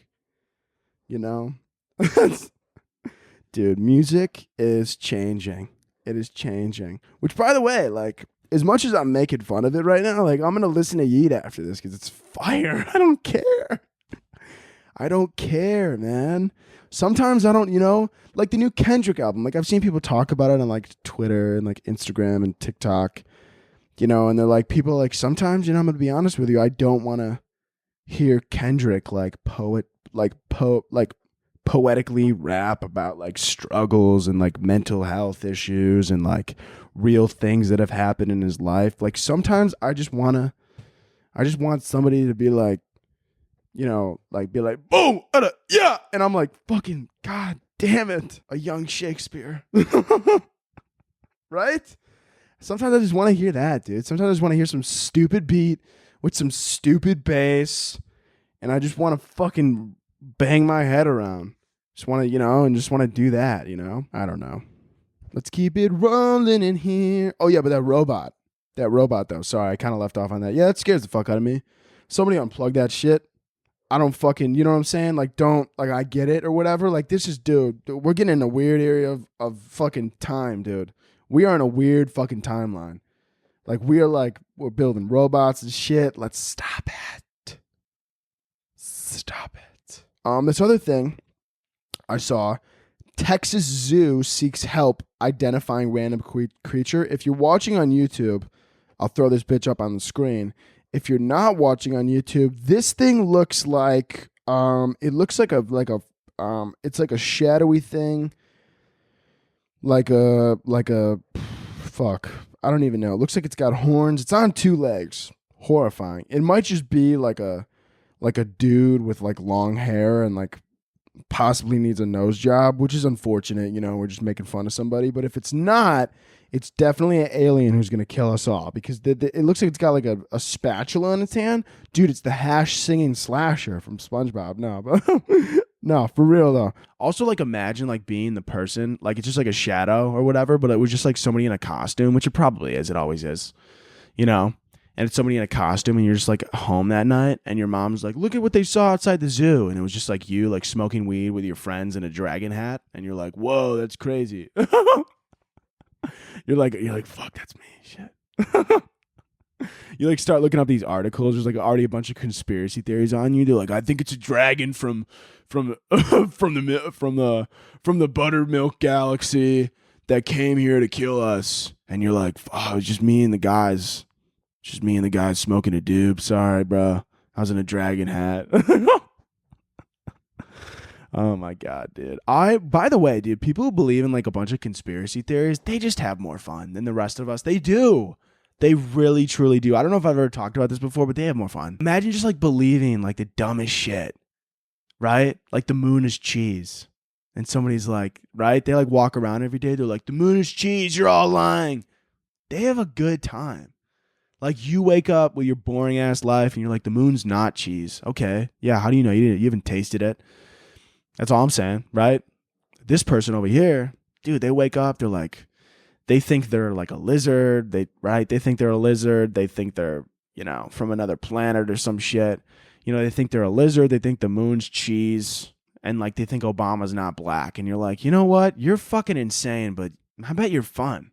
You know? Dude, music is changing. It is changing. Which, by the way, like... As much as I'm making fun of it right now, like, I'm going to listen to Yeet after this because it's fire. I don't care. I don't care, man. Sometimes I don't, you know, like the new Kendrick album. Like, I've seen people talk about it on, like, Twitter and, like, Instagram and TikTok, you know, and they're like, people, like, sometimes, you know, I'm going to be honest with you, I don't want to hear Kendrick, like, poetically rap about, like, struggles and, like, mental health issues and, like, real things that have happened in his life. Like, sometimes I just want somebody to be like, you know, like, be like, boom, yeah, and I'm like, fucking god damn it, a young Shakespeare. Right? Sometimes I just want to hear that, dude. Sometimes I just want to hear some stupid beat with some stupid bass, and I just want to fucking bang my head around. Just want to, you know, and just want to do that, you know? I don't know. Let's keep it rolling in here. Oh, yeah, but that robot, though. Sorry, I kind of left off on that. Yeah, that scares the fuck out of me. Somebody unplug that shit. I don't fucking, you know what I'm saying? Like, don't, like, I get it or whatever. Like, this is, dude, we're getting in a weird area of fucking time, dude. We are in a weird fucking timeline. Like, we're building robots and shit. Let's stop it. Stop it. This other thing I saw, Texas Zoo seeks help identifying random creature. If you're watching on YouTube, I'll throw this bitch up on the screen. If you're not watching on YouTube, this thing looks like it's like a shadowy thing. Like a fuck. I don't even know. It looks like it's got horns. It's on two legs. Horrifying. It might just be like a dude with like long hair and like possibly needs a nose job, which is unfortunate. You know, we're just making fun of somebody. But if it's not, it's definitely an alien who's going to kill us all, because it looks like it's got like a spatula in its hand. Dude, it's the hash singing slasher from SpongeBob. No, but No, for real though. Also, like, imagine like being the person, like it's just like a shadow or whatever, but it was just like somebody in a costume, which it probably is. It always is, you know. And it's somebody in a costume, and you're just like home that night, and your mom's like, "Look at what they saw outside the zoo," and it was just like you, like smoking weed with your friends in a dragon hat, and you're like, "Whoa, that's crazy." you're like, "Fuck, that's me." Shit. You like start looking up these articles. There's like already a bunch of conspiracy theories on you. They're like, I think it's a dragon from from the buttermilk galaxy that came here to kill us. And you're like, oh, it's just me and the guys. Just me and the guys smoking a doob. Sorry, bro. I was in a dragon hat. Oh my God, dude. By the way, dude, people who believe in like a bunch of conspiracy theories, they just have more fun than the rest of us. They do. They really, truly do. I don't know if I've ever talked about this before, but they have more fun. Imagine just like believing like the dumbest shit, right? Like the moon is cheese. And somebody's like, right? They like walk around every day. They're like, the moon is cheese. You're all lying. They have a good time. Like you wake up with your boring ass life and you're like, the moon's not cheese. Okay. Yeah. How do you know? You haven't tasted it. That's all I'm saying, right? This person over here, dude, they wake up. They're like, they think they're like a lizard. They think they're a lizard. They think they're, from another planet or some shit. They think they're a lizard. They think the moon's cheese. And like they think Obama's not black. And you're like, you know what? You're fucking insane, but I bet you're fun.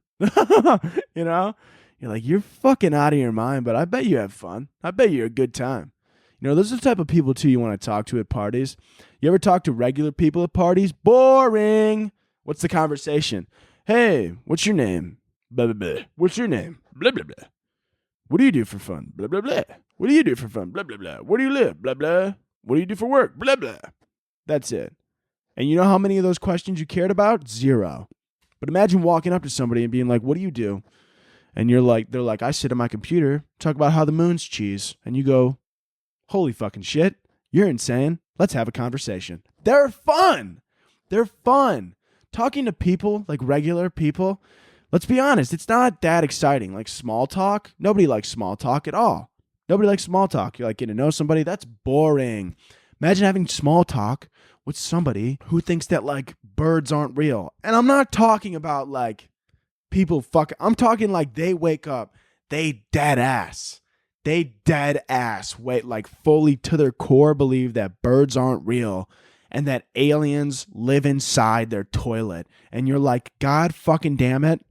You're like, you're fucking out of your mind, but I bet you have fun. I bet you're a good time. Those are the type of people too you want to talk to at parties. You ever talk to regular people at parties? Boring. What's the conversation? Hey, what's your name? Blah, blah, blah. What's your name? Blah, blah, blah. What do you do for fun? Blah, blah, blah. What do you do for fun? Blah, blah, blah. Where do you live? Blah, blah. What do you do for work? Blah, blah. That's it. And you know how many of those questions you cared about? 0. But imagine walking up to somebody and being like, what do you do? And they're like, I sit at my computer, talk about how the moon's cheese. And you go, holy fucking shit, you're insane. Let's have a conversation. They're fun. They're fun. Talking to people, like regular people, let's be honest, it's not that exciting. Like small talk, nobody likes small talk at all. Nobody likes small talk. You're like getting to know somebody, that's boring. Imagine having small talk with somebody who thinks that like birds aren't real. And I'm not talking about like people I'm talking like they wake up, they dead ass, wait, like fully to their core believe that birds aren't real. And that aliens live inside their toilet. And you're like, God fucking damn it.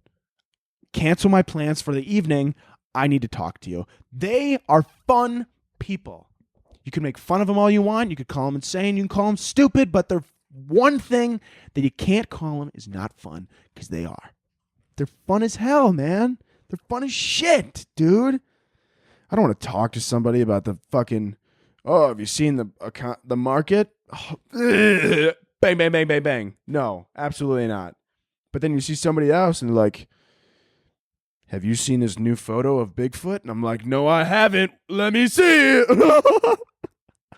Cancel my plans for the evening. I need to talk to you. They are fun people. You can make fun of them all you want. You could call them insane. You can call them stupid. But they're one thing that you can't call them is not fun. Because they are. They're fun as hell, man. They're fun as shit, dude. I don't want to talk to somebody about the fucking... Oh, have you seen the market? Oh, bang, bang, bang, bang, bang. No, absolutely not. But then you see somebody else and they're like, have you seen this new photo of Bigfoot? And I'm like, no, I haven't. Let me see it.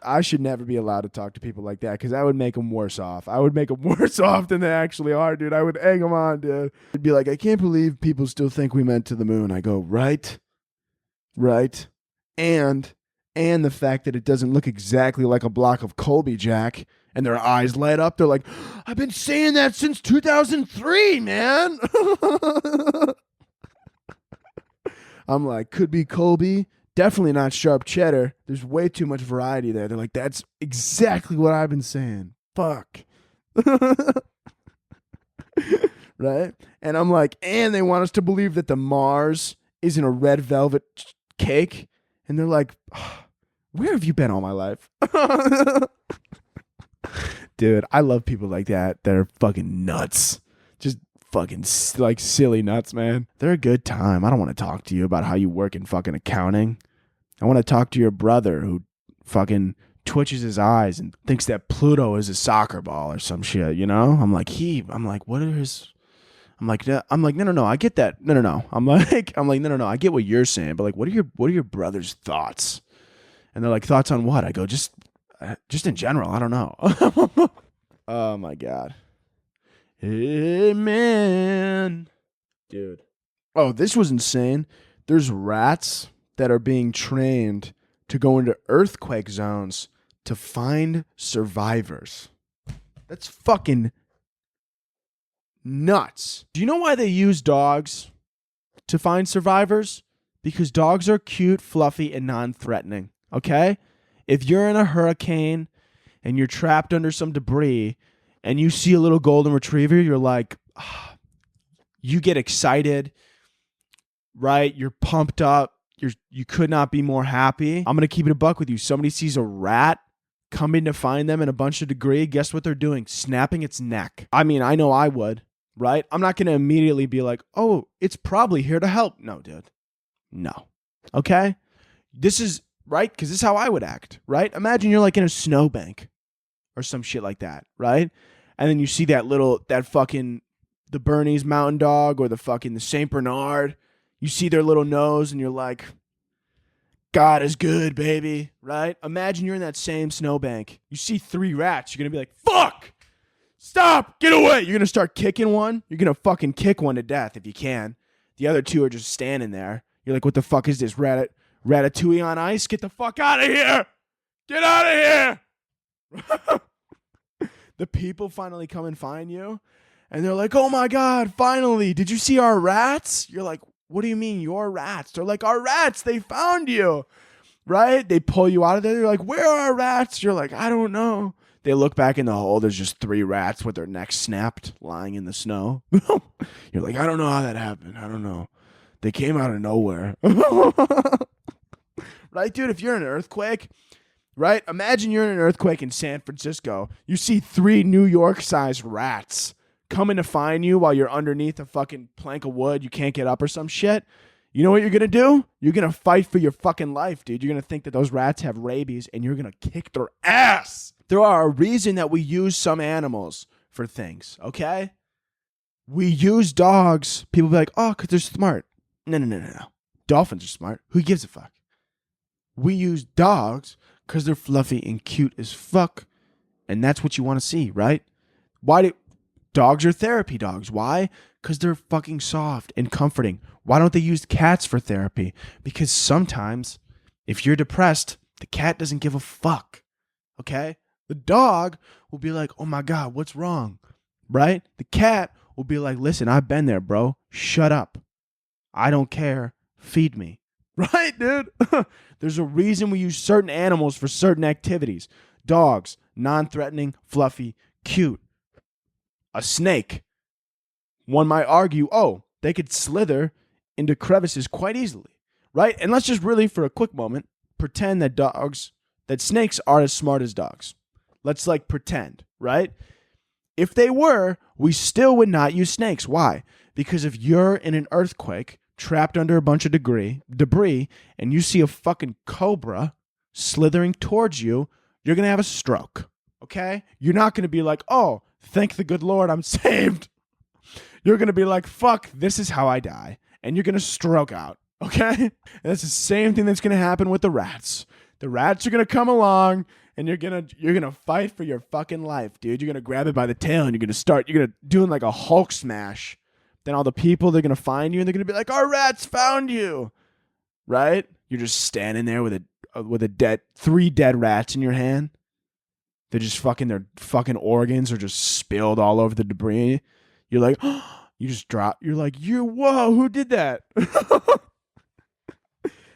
I should never be allowed to talk to people like that because I would make them worse off. I would make them worse off than they actually are, dude. I would egg them on, dude. I'd be like, I can't believe people still think we went to the moon. I go, right. And the fact that it doesn't look exactly like a block of Colby Jack, and their eyes light up. They're like, I've been saying that since 2003, man. I'm like, could be Colby. Definitely not sharp cheddar. There's way too much variety there. They're like, that's exactly what I've been saying. Fuck. Right? And I'm like, and they want us to believe that the Mars isn't a red velvet cake. And they're like, oh, where have you been all my life? Dude, I love people like that are fucking nuts. Just fucking like silly nuts, man. They're a good time. I don't want to talk to you about how you work in fucking accounting. I want to talk to your brother who fucking twitches his eyes and thinks that Pluto is a soccer ball or some shit, I'm like, what are his... I'm like, no, I get that. No. I'm like, no, I get what you're saying, but like, what are your brother's thoughts? And they're like, thoughts on what? I go, just in general. I don't know. Oh my God. Hey man, dude. Oh, this was insane. There's rats that are being trained to go into earthquake zones to find survivors. That's fucking nuts. Do you know why they use dogs to find survivors? Because dogs are cute, fluffy, and non-threatening, okay? If you're in a hurricane and you're trapped under some debris and you see a little golden retriever, you're like, you get excited, right? You're pumped up. You could not be more happy. I'm going to keep it a buck with you. Somebody sees a rat coming to find them in a bunch of debris. Guess what they're doing? Snapping its neck. I mean, I know I would, right? I'm not going to immediately be like, oh, it's probably here to help. No, dude. No. Okay? This is, right? Because this is how I would act, right? Imagine you're like in a snowbank or some shit like that, right? And then you see the Bernese Mountain Dog or the St. Bernard. You see their little nose and you're like, God is good, baby, right? Imagine you're in that same snowbank. You see 3 rats. You're going to be like, fuck, stop, get away. You're going to start kicking one. You're going to fucking kick one to death if you can. The other 2 are just standing there. You're like, what the fuck is this? Ratatouille on ice? Get the fuck out of here. Get out of here. The people finally come and find you. And they're like, oh my God, finally. Did you see our rats? You're like, what do you mean your rats? They're like, our rats, they found you, right? They pull you out of there. They're like, where are our rats? You're like, I don't know. They look back in the hole. There's just 3 rats with their necks snapped lying in the snow. You're like, I don't know how that happened. I don't know. They came out of nowhere. Right, dude? If you're in an earthquake, right? Imagine you're in an earthquake in San Francisco. You see 3 New York-sized rats coming to find you while you're underneath a fucking plank of wood. You can't get up or some shit. You know what you're going to do? You're going to fight for your fucking life, dude. You're going to think that those rats have rabies and you're going to kick their ass. There are a reason that we use some animals for things, okay? We use dogs. People be like, oh, because they're smart. No. Dolphins are smart. Who gives a fuck? We use dogs because they're fluffy and cute as fuck. And that's what you want to see, right? Dogs are therapy dogs. Why? Because they're fucking soft and comforting. Why don't they use cats for therapy? Because sometimes, if you're depressed, the cat doesn't give a fuck. Okay? The dog will be like, oh my God, what's wrong? Right? The cat will be like, listen, I've been there, bro. Shut up. I don't care. Feed me. Right, dude? There's a reason we use certain animals for certain activities. Dogs, non-threatening, fluffy, cute. A snake. One might argue, oh, they could slither into crevices quite easily, right? And let's just really, for a quick moment, pretend that snakes are as smart as dogs. Let's pretend, right? If they were, we still would not use snakes. Why? Because if you're in an earthquake, trapped under a bunch of debris, and you see a fucking cobra slithering towards you, you're going to have a stroke, okay? You're not going to be like, oh, thank the good Lord, I'm saved. You're going to be like, fuck, this is how I die. And you're going to stroke out, okay? And that's the same thing that's going to happen with the rats. The rats are going to come along, and you're going to fight for your fucking life, dude. You're going to grab it by the tail, and you're going to doing like a Hulk smash. Then all the people, they're going to find you, and they're going to be like, our rats found you, right? You're just standing there with 3 dead rats in your hand. They're just their fucking organs are just spilled all over the debris. You're like, you just drop. You're like, whoa, who did that?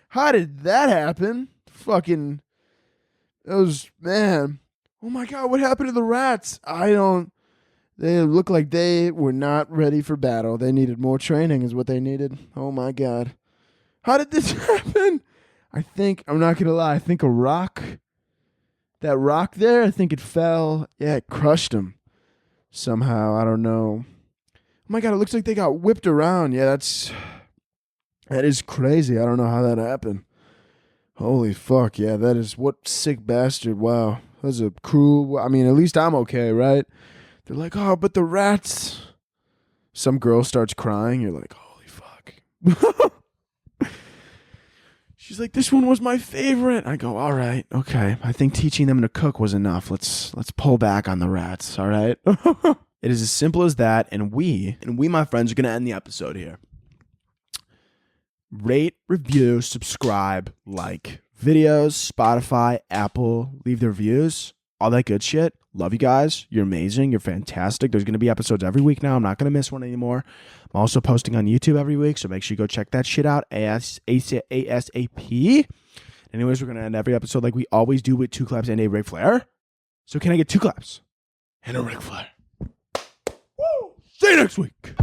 How did that happen? Fucking, man. Oh my God, what happened to the rats? They look like they were not ready for battle. They needed more training is what they needed. Oh my God. How did this happen? I'm not going to lie, I think a rock, that rock there, I think it fell. Yeah, it crushed them somehow. I don't know. Oh my God, it looks like they got whipped around. Yeah, that is crazy. I don't know how that happened. Holy fuck, yeah, what sick bastard. Wow. That was a cruel, at least I'm okay, right? They're like, oh, but the rats. Some girl starts crying. You're like, holy fuck. She's like, this one was my favorite. I go, all right, okay. I think teaching them to cook was enough. Let's pull back on the rats, all right? It is as simple as that, and we, my friends, are going to end the episode here. Rate, review, subscribe, like videos, Spotify, Apple, leave the reviews, all that good shit. Love you guys. You're amazing. You're fantastic. There's going to be episodes every week now. I'm not going to miss one anymore. I'm also posting on YouTube every week, so make sure you go check that shit out ASAP. Anyways, we're going to end every episode like we always do with 2 claps and a Ric Flair. So can I get 2 claps and a Ric Flair? Woo! See you next week.